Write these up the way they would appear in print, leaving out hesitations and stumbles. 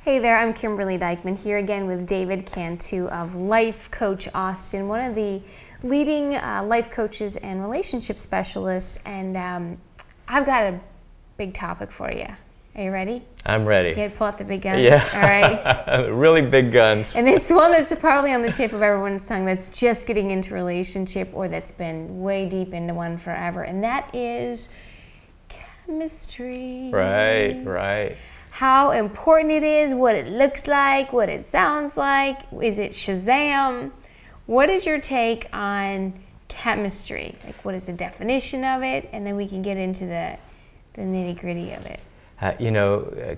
Hey there, I'm Kimberly Dykeman here again with David Cantu of Life Coach Austin, one of the leading life coaches and relationship specialists, and I've got a big topic for you. Are you ready? I'm ready. Pull out the big guns. Yeah. All right. Really big guns. And it's one that's probably on the tip of everyone's tongue that's just getting into a relationship or that's been way deep into one forever, and that is chemistry. Right. How important it is, what it looks like, what it sounds like. Is it Shazam? What is your take on chemistry? Like, what is the definition of it? And then we can get into the nitty-gritty of it.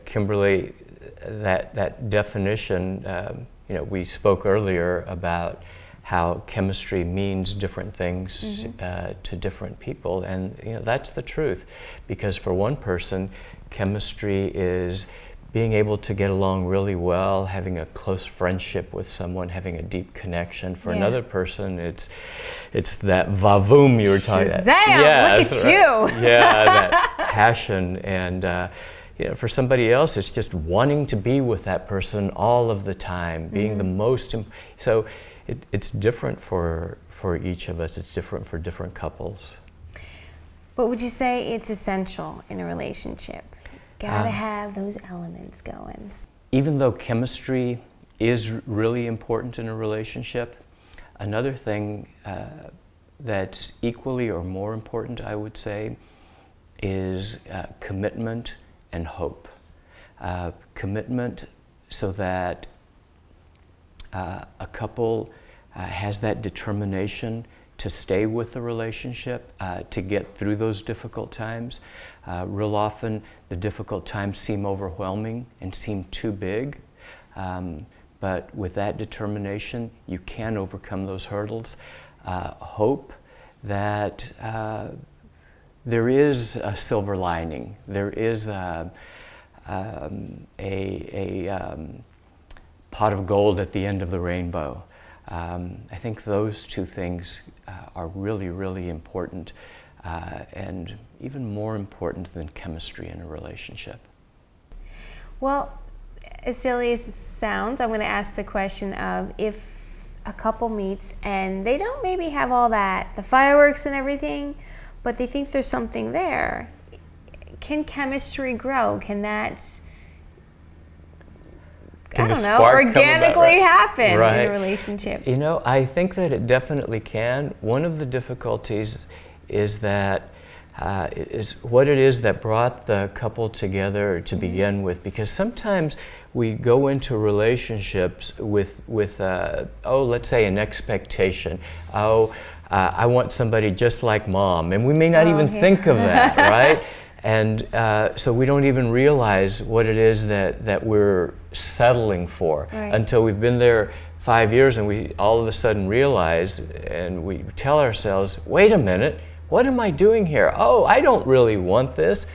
Kimberly, that definition, we spoke earlier about how chemistry means different things to different people, and that's the truth. Because for one person, chemistry is being able to get along really well, having a close friendship with someone, having a deep connection. For another person, it's that vavoom you were talking about. Yeah, look at you. Yeah, that passion. And for somebody else, it's just wanting to be with that person all of the time, being the most. So it's different for each of us. It's different for different couples. But would you say it's essential in a relationship? Gotta have those elements going. Even though chemistry is really important in a relationship, another thing that's equally or more important, I would say, is commitment and hope. Commitment so that a couple has that determination to stay with the relationship, to get through those difficult times. Real often, the difficult times seem overwhelming and seem too big, but with that determination, you can overcome those hurdles. Hope that there is a silver lining, there is a pot of gold at the end of the rainbow. I think those two things are really, really important, and even more important than chemistry in a relationship. Well, as silly as it sounds, I'm going to ask the question of, if a couple meets and they don't maybe have all that, the fireworks and everything, but they think there's something there, can chemistry grow? Can that, organically happen in a relationship? I think that it definitely can. One of the difficulties is that is what it is that brought the couple together to begin with, because sometimes we go into relationships with let's say an expectation. I want somebody just like mom, and we may not even think of that, right? And so we don't even realize what it is that we're settling for until we've been there 5 years, and we all of a sudden realize, and we tell ourselves, wait a minute, what am I doing here? Oh, I don't really want this.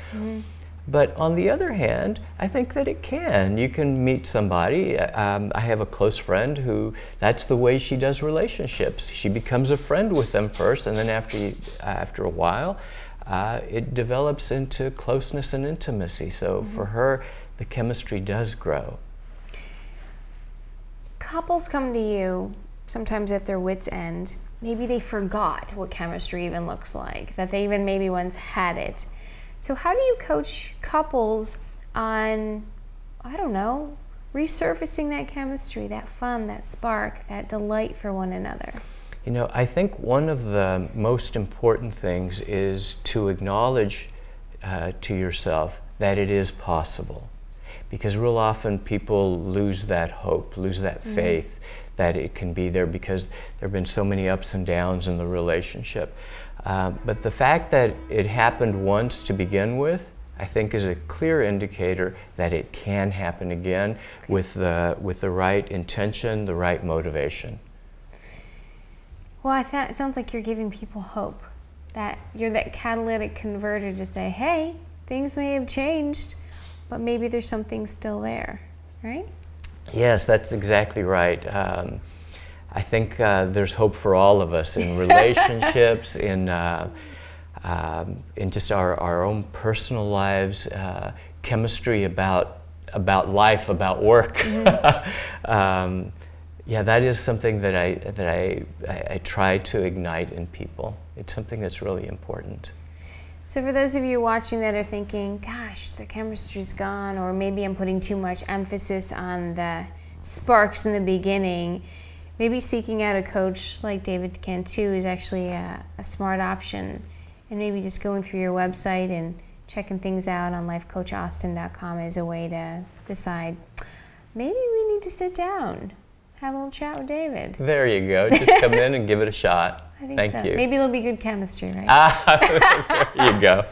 But on the other hand, I think that it can. You can meet somebody. I have a close friend who, that's the way she does relationships. She becomes a friend with them first, and then after a while, it develops into closeness and intimacy. So for her, the chemistry does grow. Couples come to you sometimes at their wits' end. Maybe they forgot what chemistry even looks like, that they even maybe once had it. So how do you coach couples on, resurfacing that chemistry, that fun, that spark, that delight for one another? I think one of the most important things is to acknowledge to yourself that it is possible. Because real often people lose that hope, lose that faith that it can be there, because there have been so many ups and downs in the relationship. But the fact that it happened once to begin with, I think, is a clear indicator that it can happen again with the right intention, the right motivation. Well, it sounds like you're giving people hope, that you're that catalytic converter to say, hey, things may have changed, but maybe there's something still there, right? Yes, that's exactly right. I think there's hope for all of us in relationships, in just our own personal lives, chemistry about about life, about work. Yeah, that is something that I try to ignite in people. It's something that's really important. So for those of you watching that are thinking, gosh, the chemistry's gone, or maybe I'm putting too much emphasis on the sparks in the beginning, maybe seeking out a coach like David Cantu is actually a smart option. And maybe just going through your website and checking things out on lifecoachaustin.com is a way to decide, maybe we need to sit down, have a little chat with David. There you go. Just come in and give it a shot. I think Thank so. you. Maybe there'll be good chemistry, right? There you go.